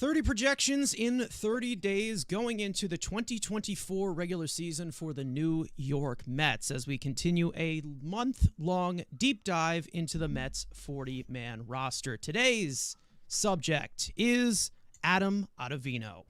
30 projections in 30 days going into the 2024 regular season for the New York Mets as we continue a month-long deep dive into the Mets 40-man roster. Today's subject is Adam Ottavino.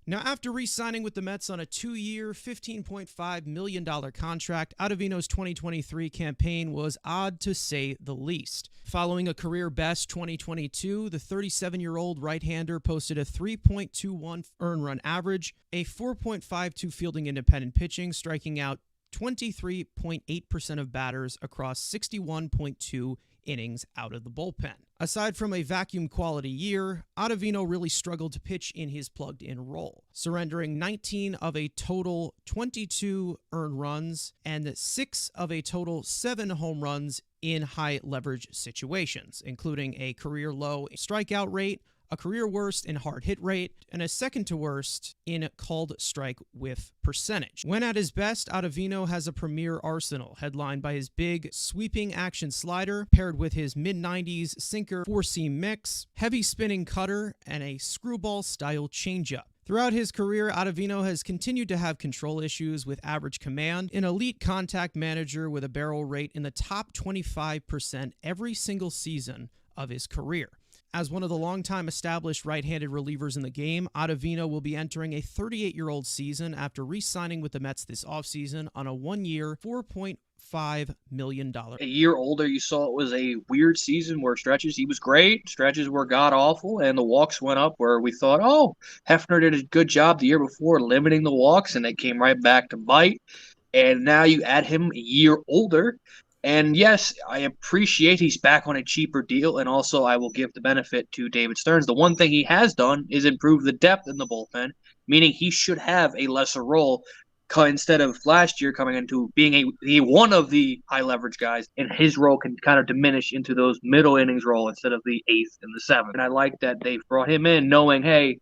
Now, after re-signing with the Mets on a 2-year, $15.5 million contract, Ottavino's 2023 campaign was odd to say the least. Following a career-best 2022, the 37-year-old right-hander posted a 3.21 earned run average, a 4.52 fielding independent pitching, striking out 23.8% of batters across 61.2 innings out of the bullpen. Aside from a vacuum quality year, Ottavino really struggled to pitch in his plugged-in role, surrendering 19 of a total 22 earned runs and 6 of a total 7 home runs in high-leverage situations, including a career-low strikeout rate, a career worst in hard hit rate, and a second to worst in called strike whiff percentage. When at his best, Ottavino has a premier arsenal, headlined by his big, sweeping action slider, paired with his mid-90s sinker four-seam mix, heavy spinning cutter, and a screwball-style changeup. Throughout his career, Ottavino has continued to have control issues with average command, an elite contact manager with a barrel rate in the top 25% every single season of his career. As one of the longtime established right-handed relievers in the game, Ottavino will be entering a 38-year-old season after re-signing with the Mets this offseason on a 1-year, $4.5 million. A year older, you saw it was a weird season where stretches he was great, stretches were god-awful, and the walks went up where we thought, oh, Hefner did a good job the year before limiting the walks, and it came right back to bite. And now you add him a year older. And yes, I appreciate he's back on a cheaper deal, and also I will give the benefit to David Stearns. The one thing he has done is improve the depth in the bullpen, meaning he should have a lesser role instead of last year coming into being one of the high-leverage guys, and his role can kind of diminish into those middle innings role instead of the 8th and the 7th. And I like that they've brought him in knowing, hey,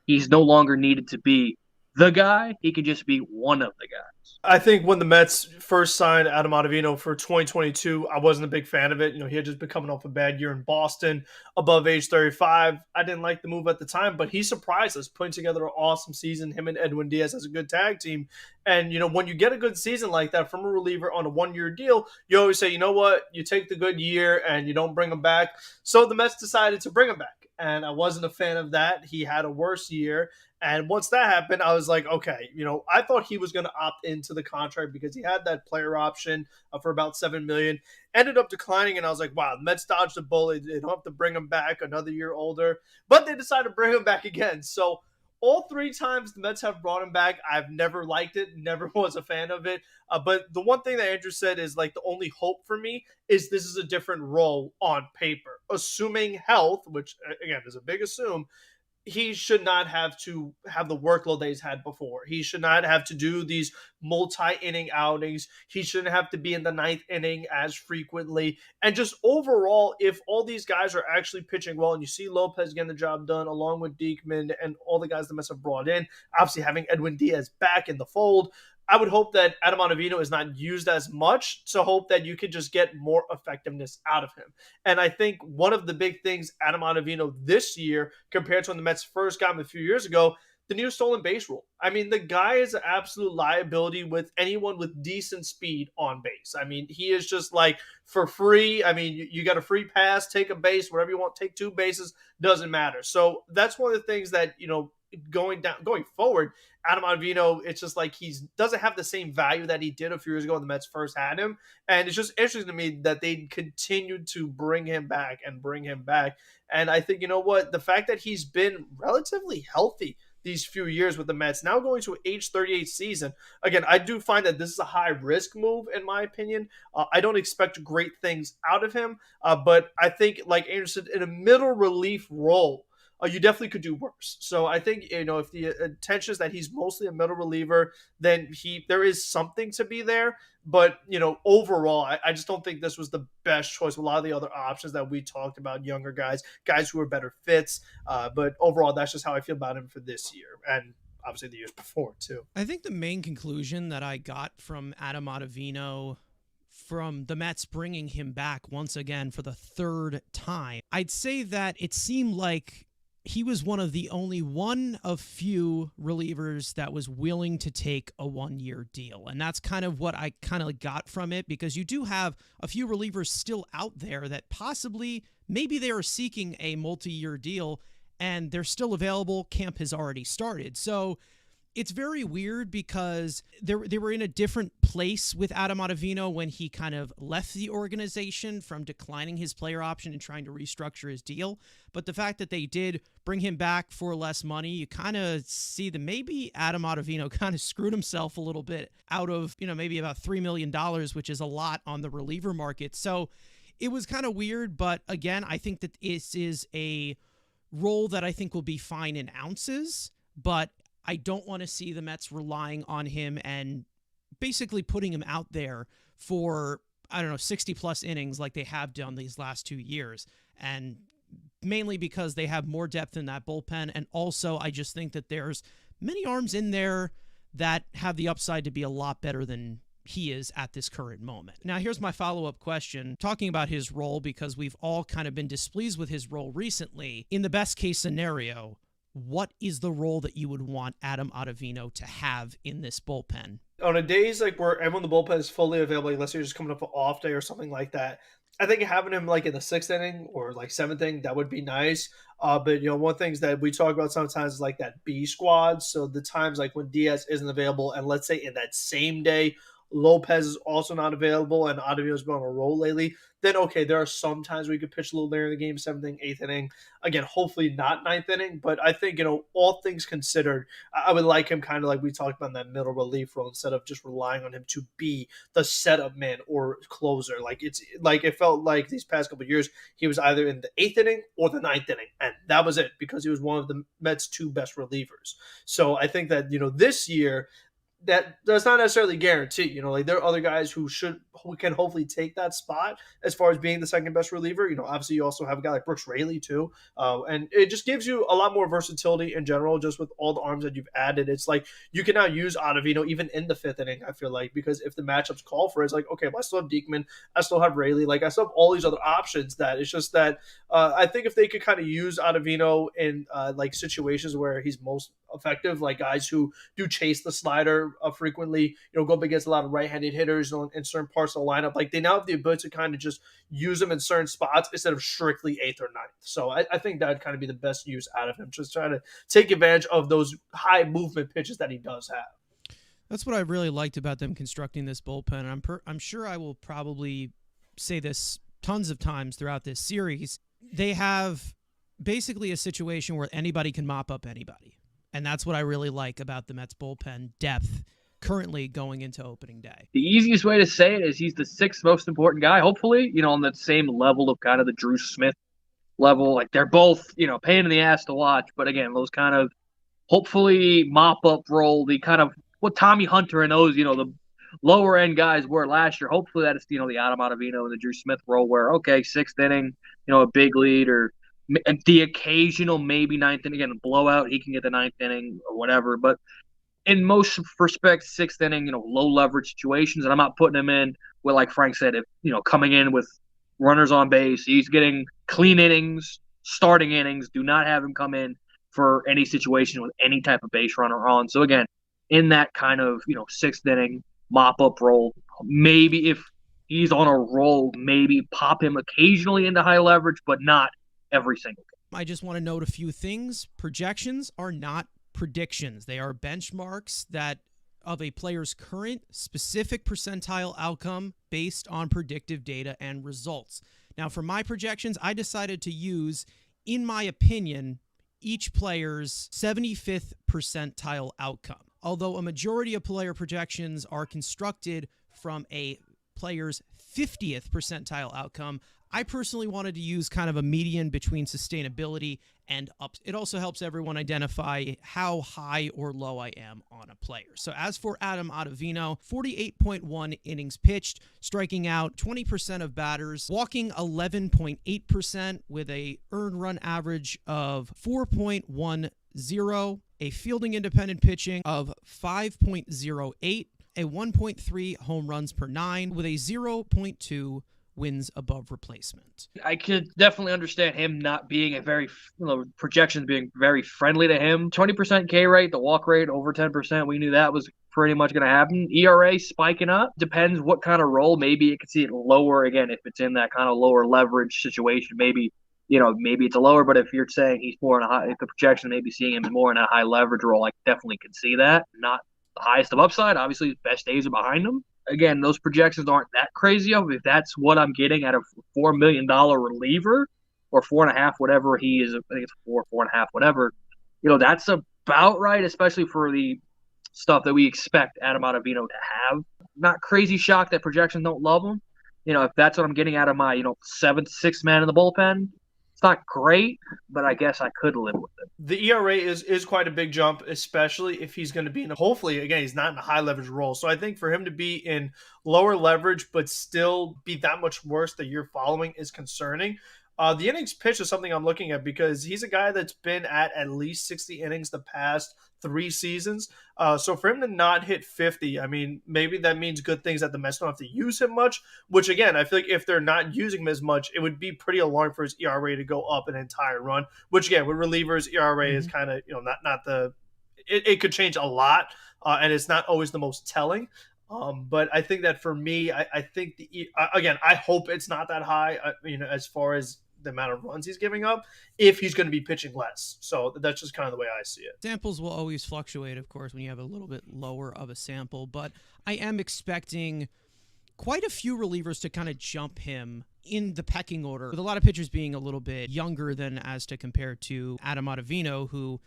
he's no longer needed to be the guy. He can just be one of the guys. I think when the Mets first signed Adam Ottavino for 2022, I wasn't a big fan of it. He had just been coming off a bad year in Boston, above age 35. I didn't like the move at the time, but he surprised us, putting together an awesome season. Him and Edwin Diaz as a good tag team. And, when you get a good season like that from a reliever on a 1-year deal, you always say, you know what, you take the good year and you don't bring him back. So the Mets decided to bring him back. And I wasn't a fan of that. He had a worse year. And once that happened, I was like, okay, I thought he was going to opt into the contract because he had that player option for about $7 million. Ended up declining, and I was like, wow, the Mets dodged a bullet. They don't have to bring him back another year older. But they decided to bring him back again. So all 3 times the Mets have brought him back, I've never liked it, never was a fan of it. But the one thing that Andrew said is like the only hope for me is this is a different role on paper. Assuming health, which again is a big assume, he should not have to have the workload that he's had before. He should not have to do these multi-inning outings. He shouldn't have to be in the 9th inning as frequently. And just overall, if all these guys are actually pitching well, and you see Lopez getting the job done along with Diekman and all the guys the Mets have brought in, obviously having Edwin Diaz back in the fold, I would hope that Adam Ottavino is not used as much to hope that you could just get more effectiveness out of him. And I think one of the big things Adam Ottavino this year compared to when the Mets first got him a few years ago, the new stolen base rule. I mean, the guy is an absolute liability with anyone with decent speed on base. I mean, he is just like for free. I mean, you got a free pass, take a base, whatever you want, take 2 bases, doesn't matter. So that's one of the things that, going forward, Adam Ottavino, it's just like he doesn't have the same value that he did a few years ago when the Mets first had him. And it's just interesting to me that they continued to bring him back. And I think, the fact that he's been relatively healthy these few years with the Mets, now going to an age 38 season. Again, I do find that this is a high-risk move, in my opinion. I don't expect great things out of him, but I think, like Andrew said, in a middle relief role, you definitely could do worse. So I think, if the intention is that he's mostly a middle reliever, then there is something to be there. But, overall, I just don't think this was the best choice. A lot of the other options that we talked about, younger guys who are better fits. But overall, that's just how I feel about him for this year. And obviously the years before, too. I think the main conclusion that I got from Adam Ottavino from the Mets bringing him back once again for the third time, I'd say that it seemed like he was one of few relievers that was willing to take a 1-year deal. And that's kind of what I kind of got from it, because you do have a few relievers still out there that possibly, maybe they are seeking a multi-year deal and they're still available. Camp has already started. So it's very weird because they were in a different place with Adam Ottavino when he kind of left the organization from declining his player option and trying to restructure his deal. But the fact that they did bring him back for less money, you kind of see that maybe Adam Ottavino kind of screwed himself a little bit out of, maybe about $3 million, which is a lot on the reliever market. So it was kind of weird. But again, I think that this is a role that I think will be fine in ounces, but I don't want to see the Mets relying on him and basically putting him out there for, 60-plus innings like they have done these last 2 years. And mainly because they have more depth in that bullpen. And also, I just think that there's many arms in there that have the upside to be a lot better than he is at this current moment. Now, here's my follow-up question, talking about his role, because we've all kind of been displeased with his role recently. In the best-case scenario, what is the role that you would want Adam Ottavino to have in this bullpen? On a days like where everyone in the bullpen is fully available, unless you're just coming up an off day or something like that, I think having him like in the 6th inning or like 7th inning, that would be nice. But one things that we talk about sometimes is like that B squad. So the times like when Diaz isn't available, and let's say in that same day Lopez is also not available and Ottavino's been on a roll lately, then okay, there are some times where you could pitch a little later in the game, 7th inning, 8th inning. Again, hopefully not 9th inning, but I think, all things considered, I would like him kind of like we talked about in that middle relief role, instead of just relying on him to be the setup man or closer. Like it felt like these past couple of years, he was either in the 8th inning or the 9th inning, and that was it, because he was one of the Mets' 2 best relievers. So I think that, this year, that does not necessarily guarantee, like there are other guys who can hopefully take that spot as far as being the second best reliever. Obviously you also have a guy like Brooks Raley too. And it just gives you a lot more versatility in general, just with all the arms that you've added. It's like you can now use Ottavino even in the 5th inning, I feel like, because if the matchups call for it, it's like, okay, well, I still have Diekman, I still have Raley, like I still have all these other options. That it's just that I think if they could kind of use Ottavino in like situations where he's most effective, like guys who do chase the slider frequently, go up against a lot of right-handed hitters in certain parts of the lineup. Like they now have the ability to kind of just use them in certain spots instead of strictly 8th or 9th. So I think that would kind of be the best use out of him, just trying to take advantage of those high movement pitches that he does have. That's what I really liked about them constructing this bullpen. I'm sure I will probably say this tons of times throughout this series. They have basically a situation where anybody can mop up anybody. And that's what I really like about the Mets bullpen depth currently going into opening day. The easiest way to say it is he's the 6th most important guy, hopefully, on that same level of kind of the Drew Smith level. Like they're both, pain in the ass to watch. But again, those kind of hopefully mop-up role, the kind of what Tommy Hunter and those, the lower end guys were last year. Hopefully that is, the Adam Ottavino and the Drew Smith role where, okay, 6th inning, a big lead, or the occasional maybe 9th inning, again, a blowout, he can get the 9th inning or whatever. But in most respects, 6th inning, low leverage situations, and I'm not putting him in with, like Frank said, if coming in with runners on base, he's getting clean innings, starting innings. Do not have him come in for any situation with any type of base runner on. So again, in that kind of 6th inning mop up role, maybe if he's on a roll, maybe pop him occasionally into high leverage, but not every single game. I just want to note a few things. Projections are not predictions. They are benchmarks that of a player's current specific percentile outcome based on predictive data and results. Now, for my projections, I decided to use, in my opinion, each player's 75th percentile outcome. Although a majority of player projections are constructed from a player's 50th percentile outcome, I personally wanted to use kind of a median between sustainability and up. It also helps everyone identify how high or low I am on a player. So as for Adam Ottavino, 48.1 innings pitched, striking out 20% of batters, walking 11.8% with a earned run average of 4.10, a fielding independent pitching of 5.08, a 1.3 home runs per 9 with a 0.2 wins above replacement. I could definitely understand him not being projections being very friendly to him. 20% K rate, the walk rate over 10%. We knew that was pretty much going to happen. ERA spiking up. Depends what kind of role. Maybe you could see it lower again if it's in that kind of lower leverage situation. Maybe it's a lower, but if you're saying he's more in a high, if the projection maybe seeing him more in a high leverage role, I definitely could see that. Not the highest of upside. Obviously, his best days are behind him. Again, those projections aren't that crazy of. If that's what I'm getting at a $4 million reliever or 4.5, whatever he is, I think it's 4.5, whatever, that's about right, especially for the stuff that we expect Adam Ottavino to have. Not crazy shocked that projections don't love him. If that's what I'm getting out of my, seventh, sixth man in the bullpen, it's not great, but I guess I could live with it. The ERA is quite a big jump, especially if he's going to be in hopefully, again, he's not in a high leverage role. So I think for him to be in lower leverage, but still be that much worse the year following is concerning. The innings pitch is something I'm looking at because he's a guy that's been at least 60 innings the past 3 seasons. So for him to not hit 50, I mean, maybe that means good things that the Mets don't have to use him much, which again, I feel like if they're not using him as much, it would be pretty alarming for his ERA to go up an entire run, which again, with relievers, ERA is kind of, it could change a lot. And it's not always the most telling. But I think that for me, I think I hope it's not that high, as far as the amount of runs he's giving up if he's going to be pitching less. So that's just kind of the way I see it. Samples will always fluctuate, of course, when you have a little bit lower of a sample, but I am expecting quite a few relievers to kind of jump him in the pecking order, with a lot of pitchers being a little bit younger than as to compare to Adam Ottavino, who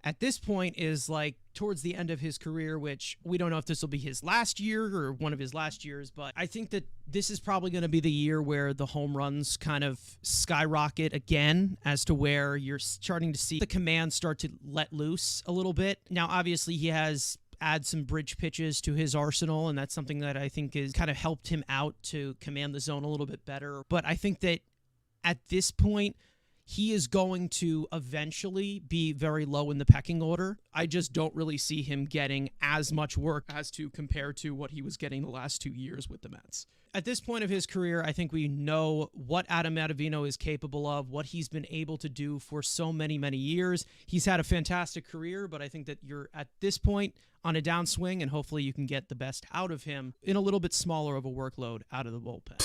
at this point is like towards the end of his career, which we don't know if this will be his last year or one of his last years, but I think that this is probably going to be the year where the home runs kind of skyrocket again, as to where you're starting to see the command start to let loose a little bit. Now, obviously, he has add some bridge pitches to his arsenal, and that's something that I think has kind of helped him out to command the zone a little bit better. But I think that at this point, he is going to eventually be very low in the pecking order. I just don't really see him getting as much work as to compare to what he was getting the last 2 years with the Mets. At this point of his career, I think we know what Adam Ottavino is capable of, what he's been able to do for so many, many years. He's had a fantastic career, but I think that you're at this point on a downswing, and hopefully you can get the best out of him in a little bit smaller of a workload out of the bullpen.